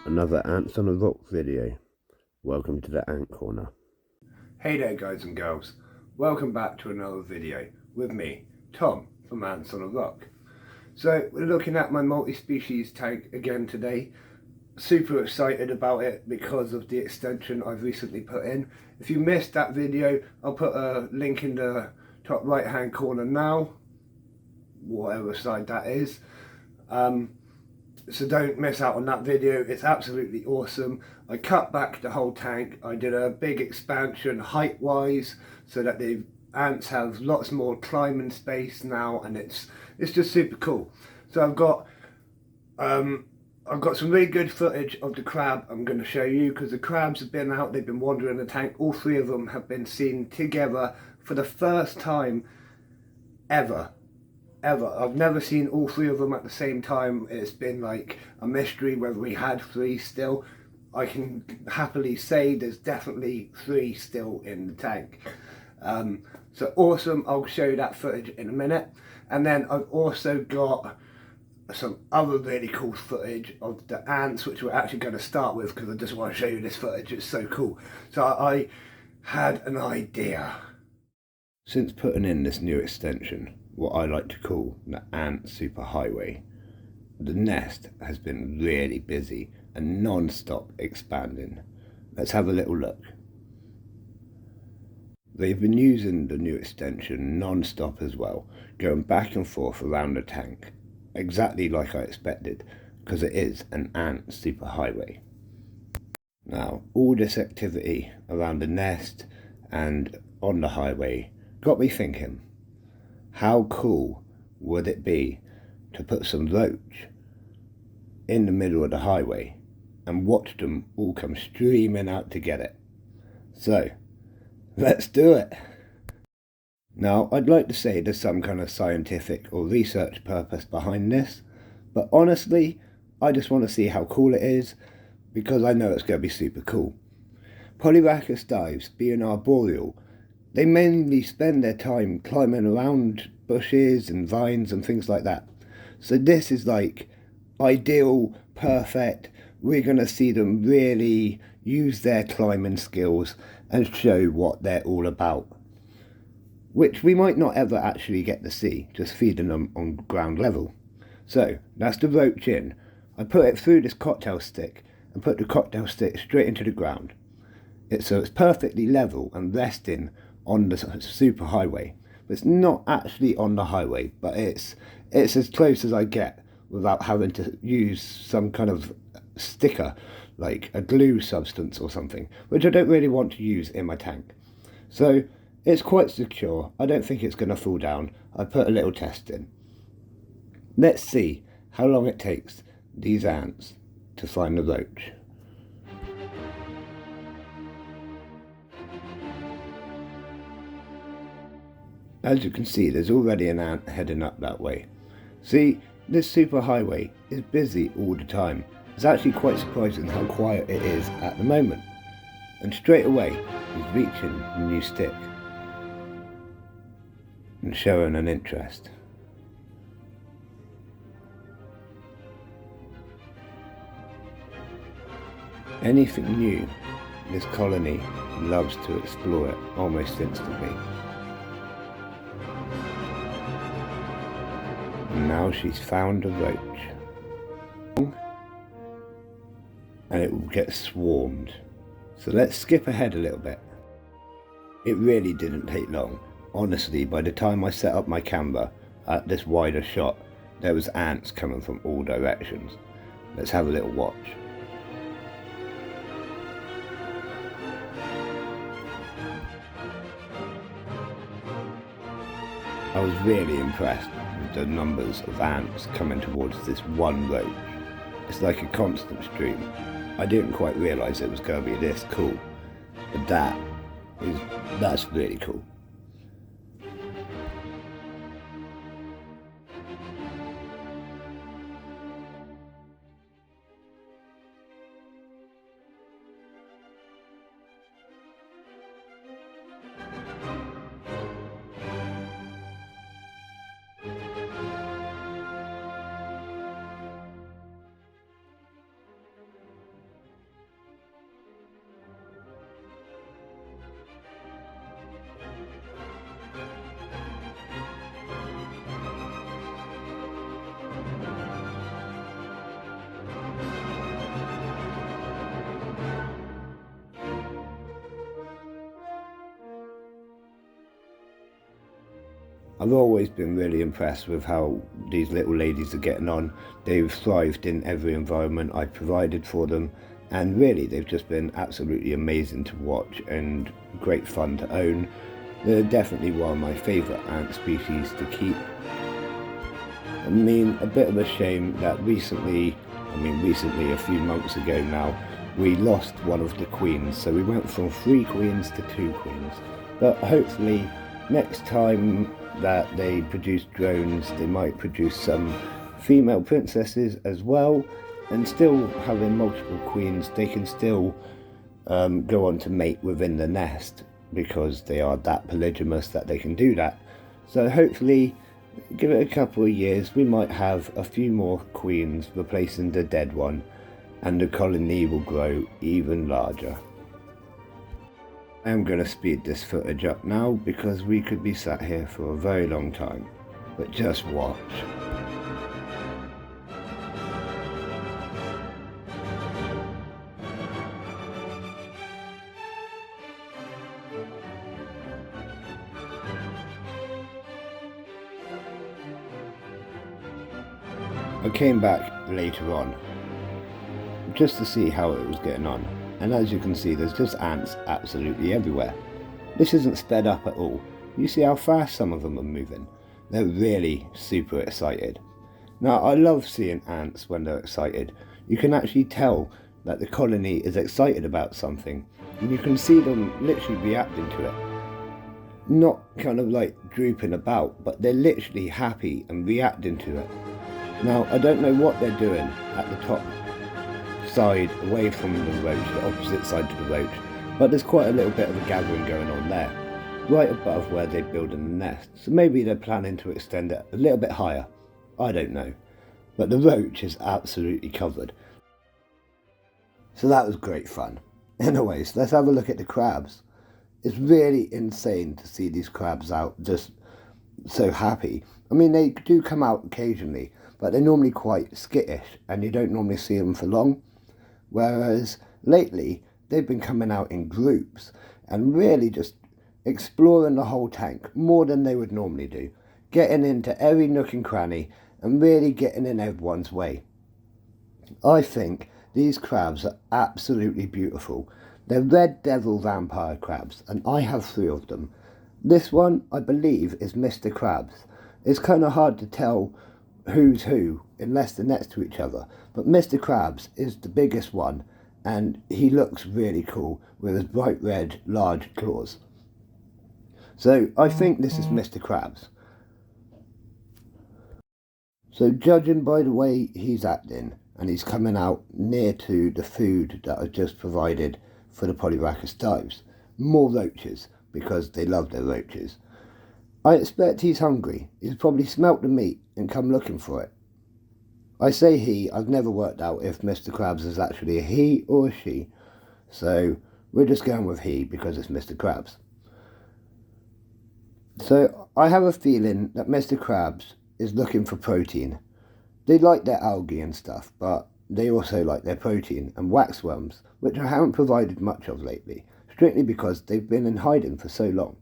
Another Ants on a Rock video. Welcome to the Ant Corner. Hey there guys and girls, welcome back to another video with me, Tom from Ants on a Rock. So we're looking at my multi-species tank again today. Super excited about it because of the extension I've recently put in. If you missed that video, I'll put a link in the top right hand corner now, whatever side that is. So don't miss out on that video, it's absolutely awesome. I cut back the whole tank, I did a big expansion height wise so that the ants have lots more climbing space now, and it's just super cool. So I've got some really good footage of the crab I'm going to show you, because the crabs have been out, they've been wandering the tank. All three of them have been seen together for the first time ever. I've never seen all three of them at the same time. It's been like a mystery whether we had three still. I can happily say there's definitely three still in the tank. So awesome, I'll show you that footage in a minute. And then I've also got some other really cool footage of the ants, which we're actually going to start with because I just want to show you this footage. It's so cool. So I had an idea. Since putting in this new extension, what I like to call the Ant Superhighway, the nest has been really busy and non-stop expanding. Let's have a little look. They've been using the new extension non-stop as well, going back and forth around the tank, exactly like I expected, because it is an ant superhighway. Now, all this activity around the nest and on the highway got me thinking, how cool would it be to put some roach in the middle of the highway and watch them all come streaming out to get it? So, let's do it. Now, I'd like to say there's some kind of scientific or research purpose behind this, but honestly, I just want to see how cool it is, because I know it's going to be super cool. Polyrhacus dives, being arboreal, they mainly spend their time climbing around bushes and vines and things like that. So this is like ideal, perfect. We're going to see them really use their climbing skills and show what they're all about, which we might not ever actually get to see, just feeding them on ground level. So that's the roach in. I put it through this cocktail stick and put the cocktail stick straight into the ground. So it's perfectly level and resting on the superhighway. It's not actually on the highway, but it's as close as I get without having to use some kind of sticker, like a glue substance or something, which I don't really want to use in my tank. So it's quite secure. I don't think it's going to fall down. I put a little test in. Let's see how long it takes these ants to find the roach. As you can see, there's already an ant heading up that way. See, this superhighway is busy all the time. It's actually quite surprising how quiet it is at the moment. And straight away, he's reaching the new stick and showing an interest. Anything new, this colony loves to explore it almost instantly. And now she's found a roach. And it will get swarmed. So let's skip ahead a little bit. It really didn't take long. Honestly, by the time I set up my camera at this wider shot, there was ants coming from all directions. Let's have a little watch. I was really impressed with the numbers of ants coming towards this one roach. It's like a constant stream. I didn't quite realise it was going to be this cool, but that's really cool. I've always been really impressed with how these little ladies are getting on. They've thrived in every environment I've provided for them, and really they've just been absolutely amazing to watch and great fun to own. They're definitely one of my favourite ant species to keep. I mean, a bit of a shame that recently, a few months ago now, we lost one of the queens, so we went from 3 queens to 2 queens. But hopefully next time that they produce drones, they might produce some female princesses as well, and still having multiple queens, they can still go on to mate within the nest, because they are that polygamous that they can do that. So hopefully, give it a couple of years, we might have a few more queens replacing the dead one, and the colony will grow even larger. I am going to speed this footage up now because we could be sat here for a very long time, but just watch. I came back later on just to see how it was getting on, and as you can see, there's just ants absolutely everywhere. This isn't sped up at all. You see how fast some of them are moving. They're really super excited. Now, I love seeing ants when they're excited. You can actually tell that the colony is excited about something, and you can see them literally reacting to it. Not kind of like drooping about, but they're literally happy and reacting to it. Now, I don't know what they're doing at the top side away from the roach, the opposite side to the roach, but there's quite a little bit of a gathering going on there, right above where they're building the nest. So maybe they're planning to extend it a little bit higher. I don't know. But the roach is absolutely covered. So that was great fun. Anyways, let's have a look at the crabs. It's really insane to see these crabs out just so happy. I mean, they do come out occasionally, but they're normally quite skittish and you don't normally see them for long. Whereas lately, they've been coming out in groups and really just exploring the whole tank more than they would normally do. Getting into every nook and cranny and really getting in everyone's way. I think these crabs are absolutely beautiful. They're red devil vampire crabs, and I have 3 of them. This one, I believe, is Mr. Krabs. It's kind of hard to tell who's who unless they're next to each other, but Mr. Krabs is the biggest one, and he looks really cool with his bright red large claws. So I think this is Mr. Krabs. So judging by the way he's acting, and he's coming out near to the food that I just provided for the Polyrhacus dives, more roaches, because they love their roaches. I expect he's hungry. He's probably smelt the meat and come looking for it. I say he, I've never worked out if Mr. Krabs is actually a he or a she, so we're just going with he because it's Mr. Krabs. So I have a feeling that Mr. Krabs is looking for protein. They like their algae and stuff, but they also like their protein and waxworms, which I haven't provided much of lately, strictly because they've been in hiding for so long.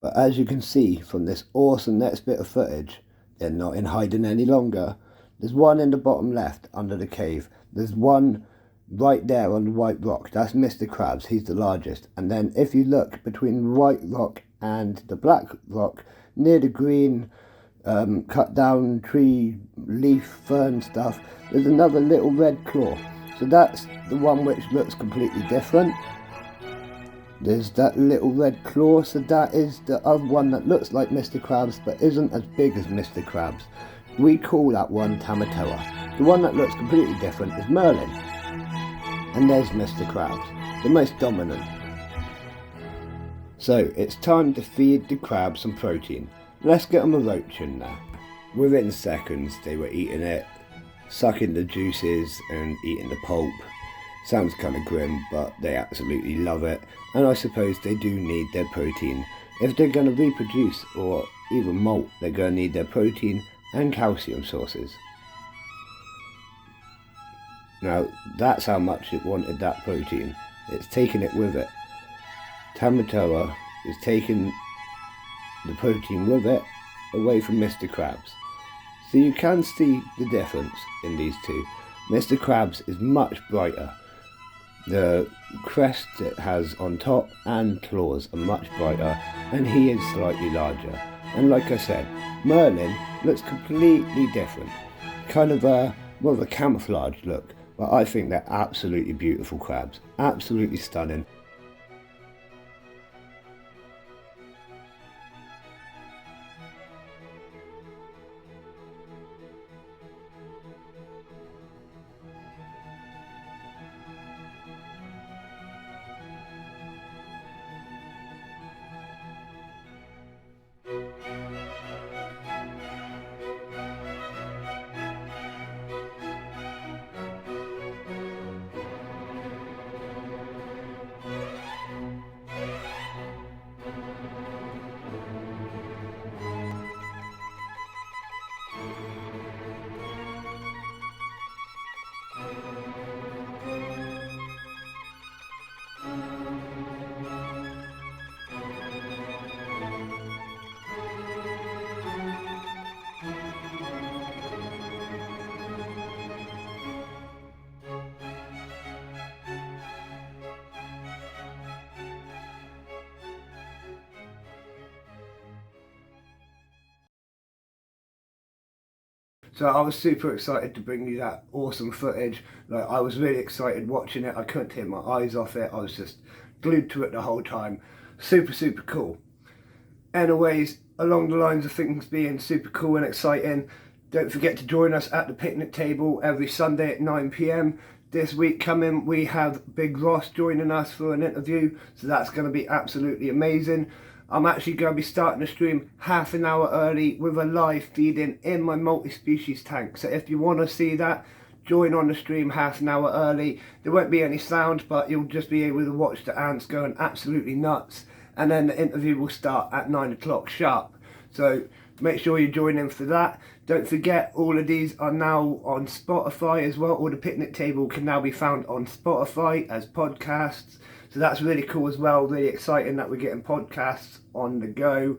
But as you can see from this awesome next bit of footage, they're not in hiding any longer. There's one in the bottom left under the cave. There's one right there on the white rock. That's Mr. Krabs. He's the largest. And then if you look between the white rock and the black rock, near the green cut down tree leaf fern stuff, there's another little red claw. So that's the one which looks completely different. There's that little red claw, so that is the other one that looks like Mr. Krabs but isn't as big as Mr. Krabs. We call that one Tamatoa. The one that looks completely different is Merlin. And there's Mr. Krabs, the most dominant. So it's time to feed the crabs some protein. Let's get them a roach in there. Within seconds they were eating it, sucking the juices and eating the pulp. Sounds kind of grim, but they absolutely love it, and I suppose they do need their protein. If they're going to reproduce or even molt, they're going to need their protein and calcium sources. Now, that's how much it wanted that protein. It's taking it with it. Tamatoa is taking the protein with it away from Mr. Krabs. So you can see the difference in these two. Mr. Krabs is much brighter. The crest it has on top and claws are much brighter, and he is slightly larger. And like I said, Merlin looks completely different. Kind of a camouflage look, but I think they're absolutely beautiful crabs. Absolutely stunning. So I was super excited to bring you that awesome footage. Like, I was really excited watching it. I couldn't take my eyes off it. I was just glued to it the whole time. Super cool. Anyways, along the lines of things being super cool and exciting, don't forget to join us at the picnic table every Sunday at 9 PM. This week coming, we have Big Ross joining us for an interview, so that's going to be absolutely amazing. I'm actually going to be starting the stream half an hour early with a live feeding in my multi-species tank. So if you want to see that, join on the stream half an hour early. There won't be any sound, but you'll just be able to watch the ants going absolutely nuts. And then the interview will start at 9 o'clock sharp. So make sure you join in for that. Don't forget, all of these are now on Spotify as well. All the picnic table can now be found on Spotify as podcasts. So that's really cool as well. Really exciting that we're getting podcasts on the go.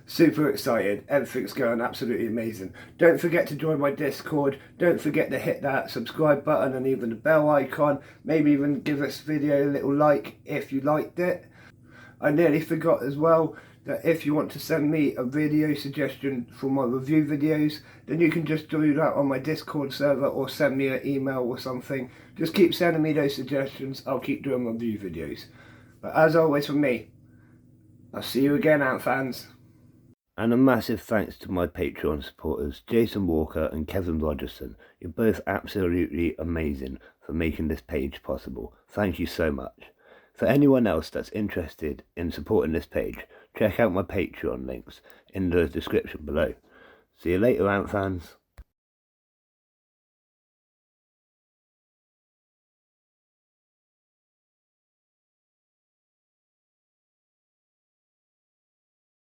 Super excited. Everything's going absolutely amazing. Don't forget to join my Discord. Don't forget to hit that subscribe button and even the bell icon. Maybe even give this video a little like if you liked it. I nearly forgot as well that if you want to send me a video suggestion for my review videos, then you can just do that on my Discord server or send me an email or something. Just keep sending me those suggestions. I'll keep doing review videos. But as always from me, I'll see you again, ant fans. And a massive thanks to my Patreon supporters, Jason Walker and Kevin Rogerson. You're both absolutely amazing for making this page possible. Thank you so much. For anyone else that's interested in supporting this page, check out my Patreon links in the description below. See you later, ant fans.